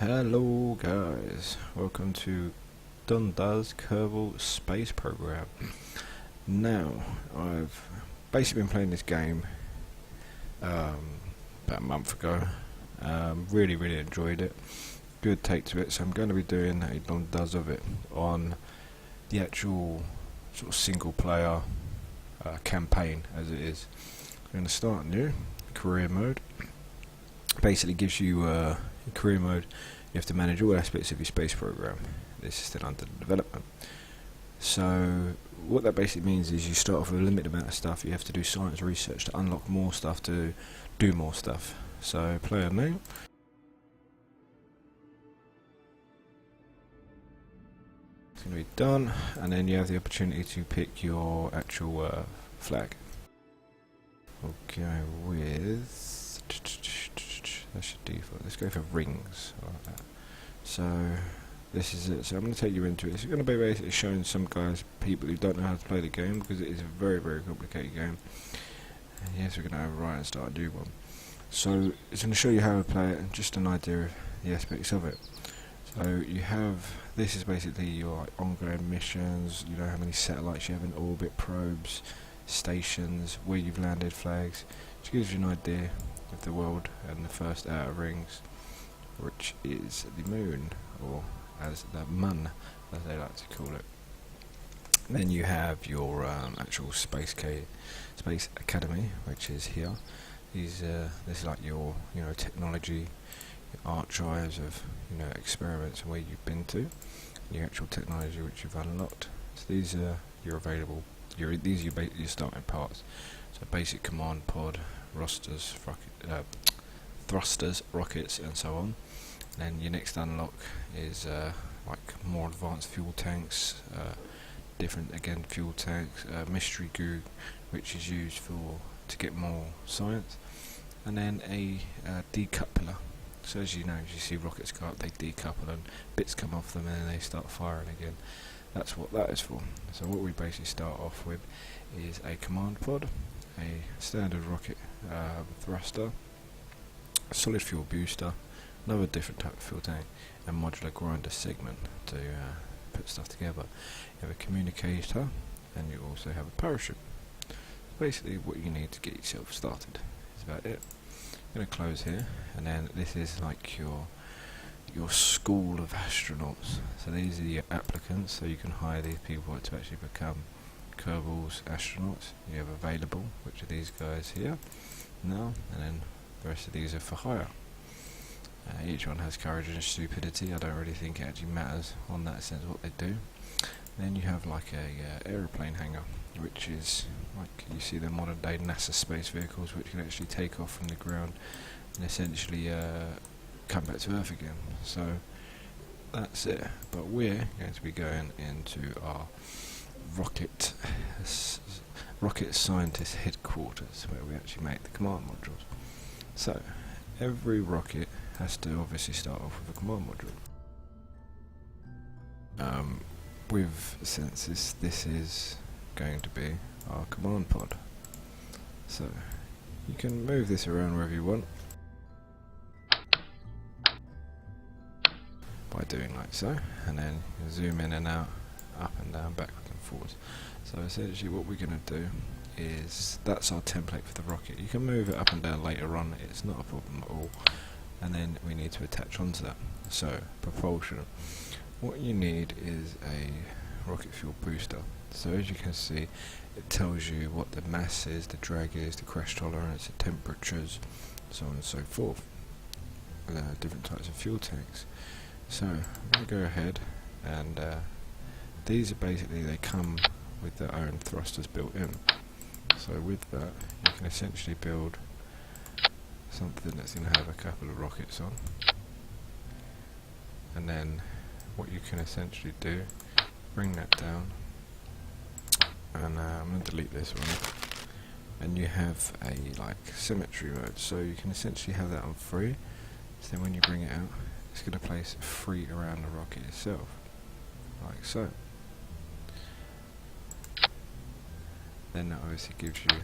Hello guys, welcome to Dundas Kerbal Space Program. Now, I've basically been playing this game about a month ago. Really enjoyed it. Good take to it, so I'm going to be doing a Dundas of it on the actual sort of single player campaign as it is. I'm going to start new, career mode. Basically gives you in career mode you have to manage all aspects of your space program. This is still under development. So what that basically means is you start off with a limited amount of stuff. You have to do science research to unlock more stuff, to do more stuff. So player name, it's going to be done, and then you have the opportunity to pick your actual flag. We'll go with, that's your default. Let's go for rings. Like that. So this is it. So I'm going to take you into it. It's going to be basically showing some people who don't know how to play the game, because it is a very complicated game. And yes, we're going to overwrite and start a new one. So it's going to show you how to play it and just an idea of the aspects of it. So you have, this is basically your ongoing missions. You know how many satellites you have in orbit, probes, stations, where you've landed, flags. Which gives you an idea of the world and the first outer rings, which is the moon, or as the mun, as they like to call it. Then you have your actual space academy, which is here. This is like your technology, your archives of experiments and where you've been to, your actual technology which you've unlocked. So these are your available. These are your starting parts. So basic command pod, thrusters, rockets, and so on. Then your next unlock is like more advanced fuel tanks, different again fuel tanks, mystery goo, which is used to get more science, and then a decoupler. So as you know, as you see rockets go up, they decouple and bits come off them, and then they start firing again. That's what that is for. So what we basically start off with is a command pod, a standard rocket thruster, a solid fuel booster, another different type of fuel tank, and modular grinder segment to put stuff together. You have a communicator, and you also have a parachute. Basically what you need to get yourself started is about it. I'm going to close here, and then this is like your school of astronauts. So these are your applicants, so you can hire these people to actually become Kerbal's astronauts. You have available, which are these guys here now, and then the rest of these are for hire. Each one has courage and stupidity. I don't really think it actually matters on that sense what they do. Then you have like a aeroplane hangar, which is like you see the modern day NASA space vehicles, which can actually take off from the ground and essentially come back to Earth again. So that's it. But we're going to be going into our rocket scientist headquarters, where we actually make the command modules. So every rocket has to obviously start off with a command module. Since this is going to be our command pod, so you can move this around wherever you want by doing like so, and then you can zoom in and out, up and down, backwards and forwards. So essentially what we're going to do is, that's our template for the rocket. You can move it up and down later on, it's not a problem at all. And then we need to attach onto that. So propulsion, what you need is a rocket fuel booster. So as you can see, it tells you what the mass is, the drag is, the crash tolerance, the temperatures, so on and so forth. Different types of fuel tanks. So I'm going to go ahead, and these are basically, they come with their own thrusters built in. So with that, you can essentially build something that's going to have a couple of rockets on. And then what you can essentially do, bring that down, and I'm going to delete this one, and you have a like symmetry mode, so you can essentially have that on free. So then when you bring it out, it's going to place free around the rocket itself, like so. Then that obviously gives you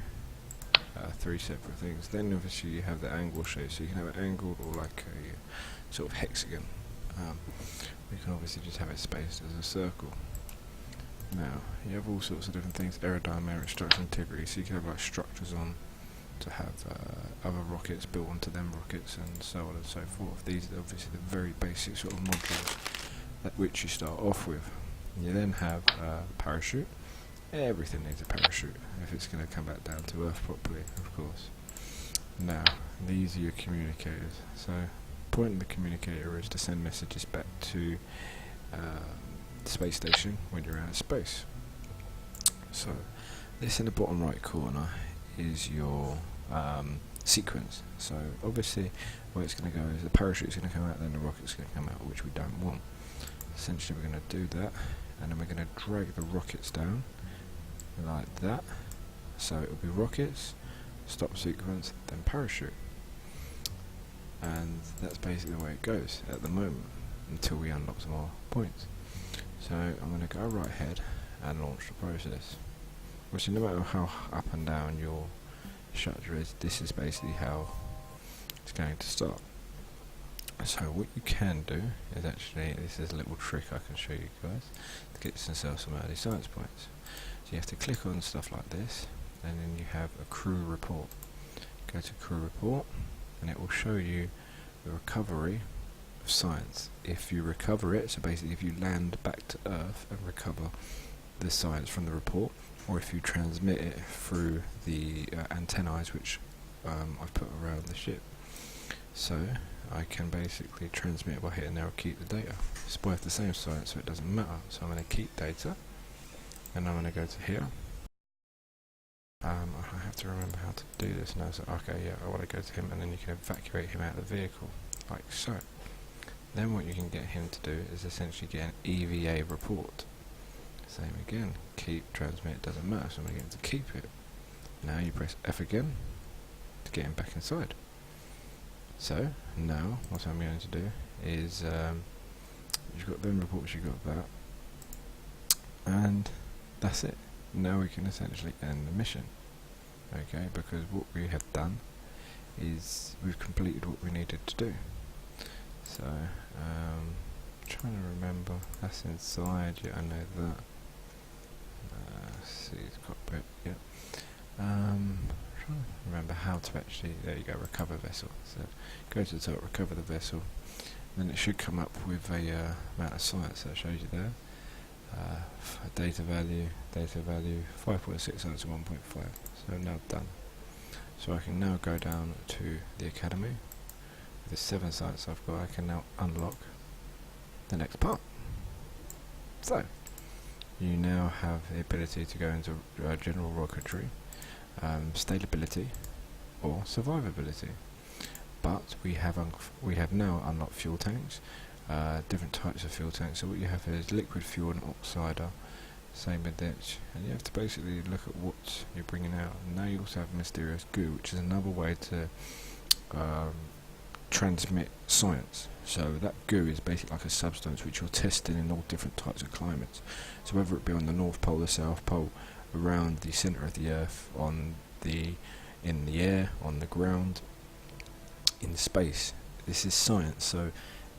three separate things. Then obviously you have the angle shape, so you can have it angled or like a sort of hexagon. we can obviously just have it spaced as a circle. Now, you have all sorts of different things, aerodynamic, structure, integrity, so you can have like structures on to have other rockets built onto them rockets and so on and so forth. These are obviously the very basic sort of modules which you start off with. You then have a parachute. Everything needs a parachute if it's going to come back down to Earth properly, of course. Now, these are your communicators. So, the point of the communicator is to send messages back to the space station when you're out of space. So, this in the bottom right corner is your sequence. So, obviously, where it's going to go is the parachute's going to come out, then the rocket's going to come out, which we don't want. Essentially, we're going to do that, and then we're going to drag the rockets down like that. So it will be rockets, stop sequence, then parachute, and that's basically the way it goes at the moment until we unlock some more points. So I'm going to go right ahead and launch the process. Which, no matter how up and down your structure is, this is basically how it's going to start. So what you can do is actually, this is a little trick I can show you guys to get yourself some early science points. So you have to click on stuff like this, and then you have a crew report. Go to crew report, and it will show you the recovery of science. If you recover it, so basically if you land back to Earth and recover the science from the report, or if you transmit it through the antennae which I've put around the ship. So I can basically transmit it by hitting there or keep the data. It's both the same science, so it doesn't matter. So I'm going to keep data, and I'm going to go to here. I have to remember how to do this now. So okay, yeah, I want to go to him, and then you can evacuate him out of the vehicle, like so. Then what you can get him to do is essentially get an EVA report. Same again, keep, transmit, it doesn't matter, so I'm going to get him to keep it. Now you press F again to get him back inside. So now what I'm going to do is you've got them reports, you've got that, and that's it. Now we can essentially end the mission, okay, because what we have done is we've completed what we needed to do. So trying to remember, that's inside, yeah, I know that. See, it's cockpit, yeah. Trying to remember how to actually, there you go, recover vessel. So go to the top, recover the vessel, then it should come up with a amount of science that shows you there. Data value 5.6 out of 1.5. So now done. So I can now go down to the academy. With the 7 science I've got, I can now unlock the next part. So you now have the ability to go into general rocketry, stability, or survivability. But we have now unlocked fuel tanks, different types of fuel tanks. So what you have here is liquid fuel and oxider, same with this, and you have to basically look at what you're bringing out. And now you also have mysterious goo, which is another way to transmit science. So that goo is basically like a substance which you're testing in all different types of climates. So whether it be on the North Pole, the South Pole, around the centre of the Earth, in the air, on the ground, in space. This is science, so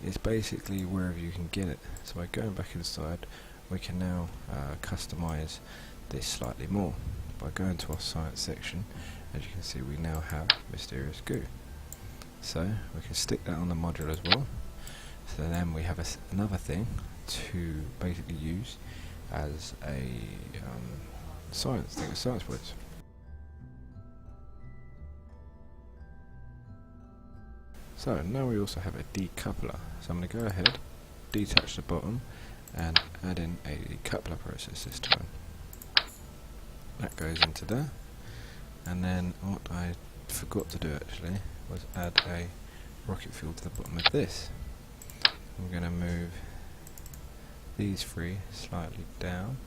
it's basically wherever you can get it. So by going back inside, we can now customise this slightly more. By going to our science section, as you can see, we now have mysterious goo. So we can stick that on the module as well. So then we have another thing to basically use as a science points. So now we also have a decoupler. So I'm going to go ahead, detach the bottom, and add in a coupler process this time. That goes into there, and then what I forgot to do actually was add a rocket fuel to the bottom of this. I'm going to move these 3 slightly down.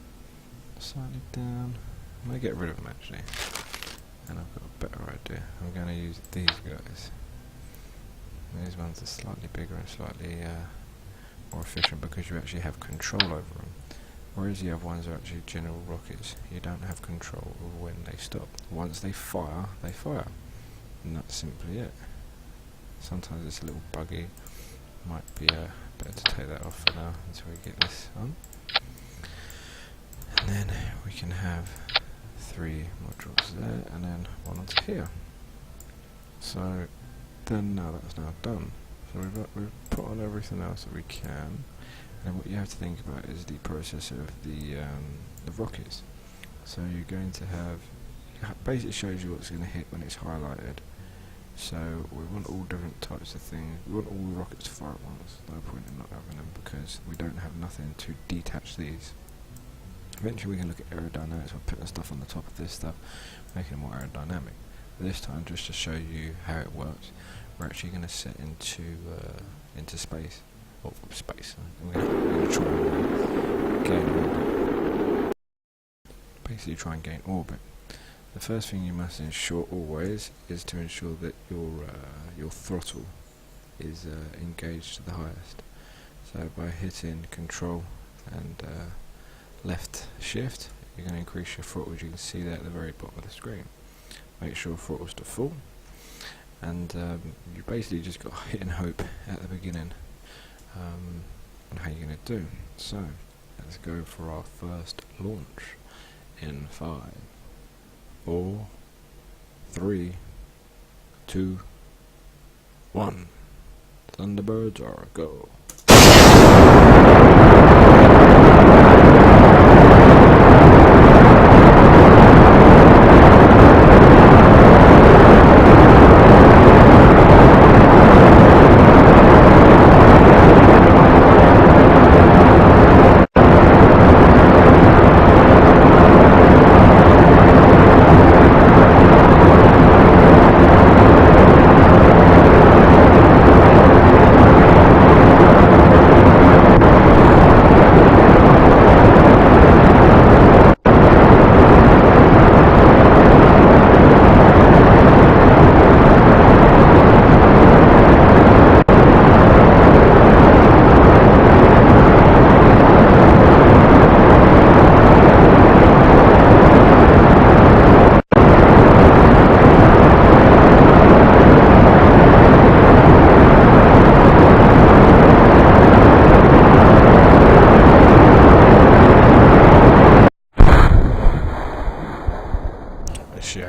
I'm going to get rid of them actually, and I've got a better idea. I'm going to use these guys. These ones are slightly bigger and slightly more efficient because you actually have control over them, whereas the other ones are actually general rockets. You don't have control over when they stop. Once they fire, and that's simply it. Sometimes it's a little buggy, might be better to take that off for now until we get this on. And then we can have 3 modules there and then one onto here. So then now that's now done. So we've put on everything else that we can. And what you have to think about is the process of the rockets. So you're going to have, basically shows you what's going to hit when it's highlighted. So we want all different types of things. We want all the rockets to fire at once. No point in not having them because we don't have nothing to detach these. Eventually we can look at aerodynamics by putting stuff on the top of this stuff, making it more aerodynamic. But this time, just to show you how it works, we're actually going to set into space. Or space. We're going to try and gain orbit. Basically try and gain orbit. The first thing you must ensure always is to ensure that your throttle is engaged to the highest. So by hitting Control and left shift, you're going to increase your throttle, as you can see there at the very bottom of the screen. Make sure throttle's to full, and you basically just got hit and hope at the beginning on how you're going to do. So let's go for our first launch in 5, 4, 3, 2, 1. Thunderbirds are a go.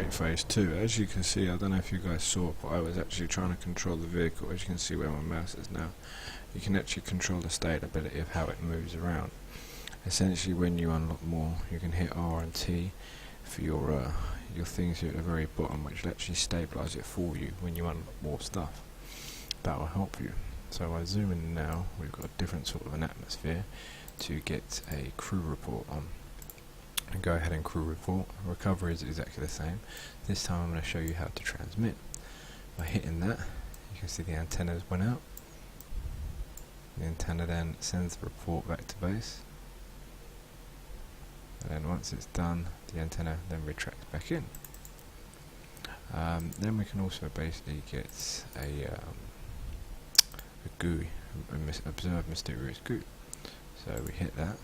Phase 2. As you can see, I don't know if you guys saw, but I was actually trying to control the vehicle. As you can see where my mouse is now, you can actually control the stability of how it moves around. Essentially, when you unlock more, you can hit R and T for your things here at the very bottom, which will actually stabilise it for you when you unlock more stuff. That will help you. So I zoom in now, we've got a different sort of an atmosphere to get a crew report on. And go ahead and crew report. Recovery is exactly the same. This time I'm going to show you how to transmit. By hitting that, you can see the antennas went out. The antenna then sends the report back to base. And then once it's done, the antenna then retracts back in. Then we can also basically get a GUI, observe mysterious goo. So we hit that.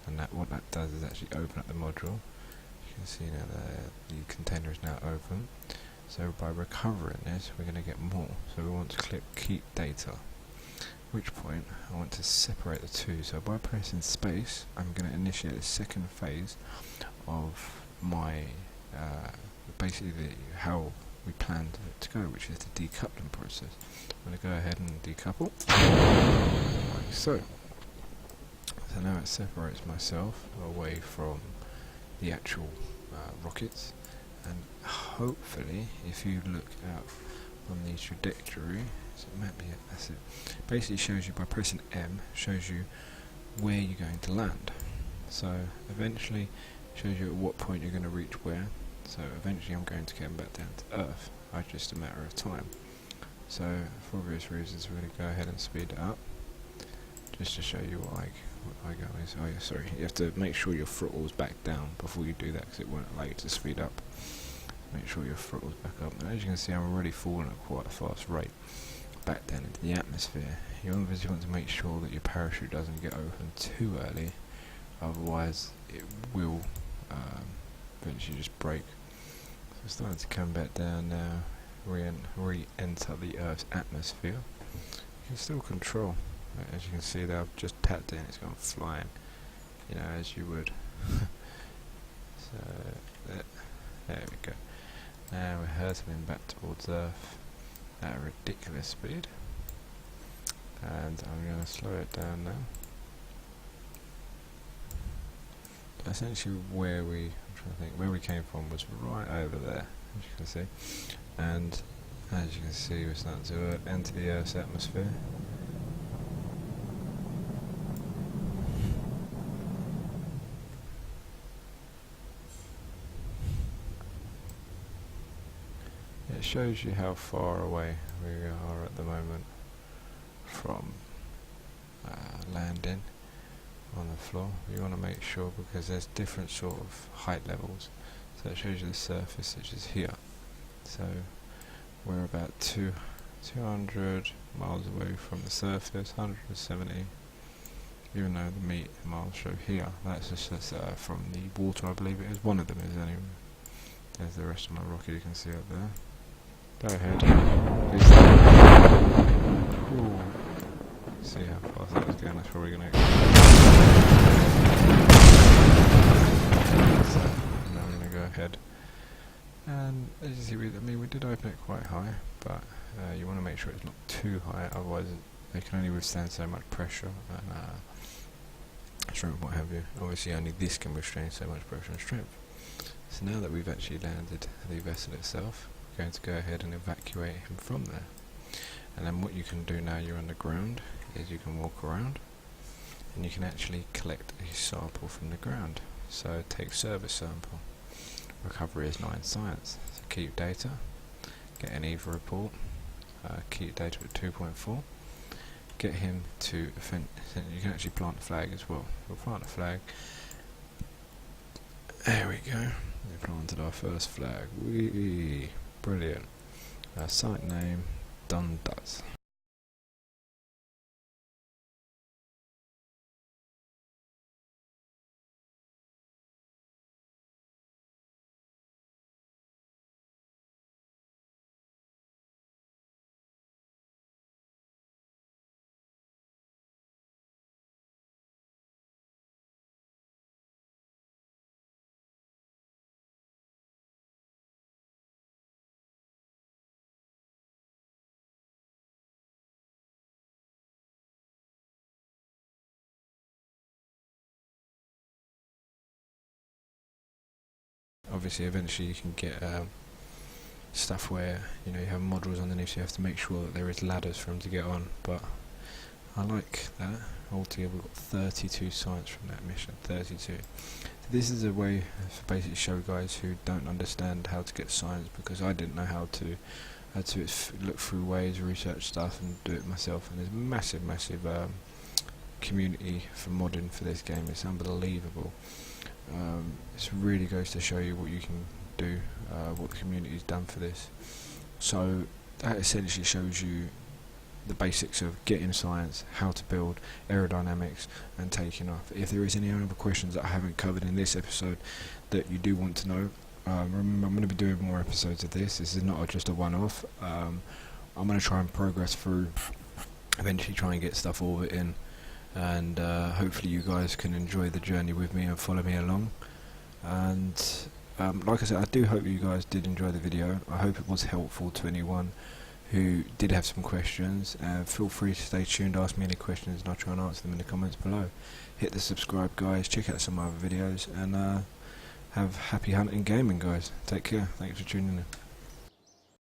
And what that does is actually open up the module. You can see now the container is now open. So by recovering this, we're going to get more. So we want to click keep data. At which point I want to separate the two. So by pressing space, I'm going to initiate the second phase of my basically how we planned it to go, which is the decoupling process. I'm going to go ahead and decouple, like so. So now it separates myself away from the actual rockets, and hopefully if you look out on the trajectory, so it might be it, that's it, basically shows you by pressing M, shows you where you're going to land. So eventually shows you at what point you're going to reach where. So eventually I'm going to get back down to Earth, it's just a matter of time. So for obvious reasons we're going to go ahead and speed it up, just to show you what I go is, oh yeah, sorry, you have to make sure your throttle's back down before you do that, because it won't allow you to speed up. Make sure your throttle's back up. And as you can see, I'm already falling at quite a fast rate back down into the atmosphere. You obviously want to make sure that your parachute doesn't get open too early, otherwise it will eventually just break. So it's starting to come back down now, re-enter the Earth's atmosphere. you can still control. As you can see there, I've just tapped it and it's gone flying, you know, as you would. So there we go. Now we're hurtling back towards Earth at a ridiculous speed, and I'm going to slow it down now. Essentially where we came from was right over there, as you can see, and as you can see we're starting to enter the Earth's atmosphere. It shows you how far away we are at the moment from landing on the floor. You want to make sure, because there's different sort of height levels, so it shows you the surface, which is here. So we're about 200 miles away from the surface, 170, even though the meter miles show here. That's just from the water, I believe it is. One of them is anyway. There's the rest of my rocket you can see up there. Go ahead. Ooh. See how fast that was going. That's probably going to. So now we're going to go ahead. And as you see, we did open it quite high, but you want to make sure it's not too high, otherwise they can only withstand so much pressure and strength, what have you. Obviously, only this can withstand so much pressure and strength. So now that we've actually landed the vessel itself, we're going to go ahead and evacuate him from there. And then what you can do now you're underground is you can walk around and you can actually collect a sample from the ground. So take service sample. Recovery is 9 science. So keep data, get an EVA report, keep data at 2.4, get him to you can actually plant a flag as well. We'll plant a flag. There we go. We planted our first flag. Whee! Brilliant. Site name, done does. Obviously eventually you can get stuff where you have modules underneath, so you have to make sure that there is ladders for them to get on, but I like that. Altogether we've got 32 science from that mission, 32. So this is a way to basically show guys who don't understand how to get science, because I didn't know how to look through ways, research stuff and do it myself, and there's massive community for modding for this game. It's unbelievable. It really goes to show you what you can do, what the community's done for this. So that essentially shows you the basics of getting science, how to build, aerodynamics and taking off. If there is any other questions that I haven't covered in this episode that you do want to know, remember I'm going to be doing more episodes of this. This is not just a one-off. I'm going to try and progress through, eventually try and get stuff orbiting, and hopefully you guys can enjoy the journey with me and follow me along. And like I said, I do hope you guys did enjoy the video. I hope it was helpful to anyone who did have some questions. Feel free to stay tuned, ask me any questions and I'll try and answer them in the comments below. Hit the subscribe guys, check out some other videos, and have happy hunting gaming guys. Take care, thanks for tuning in.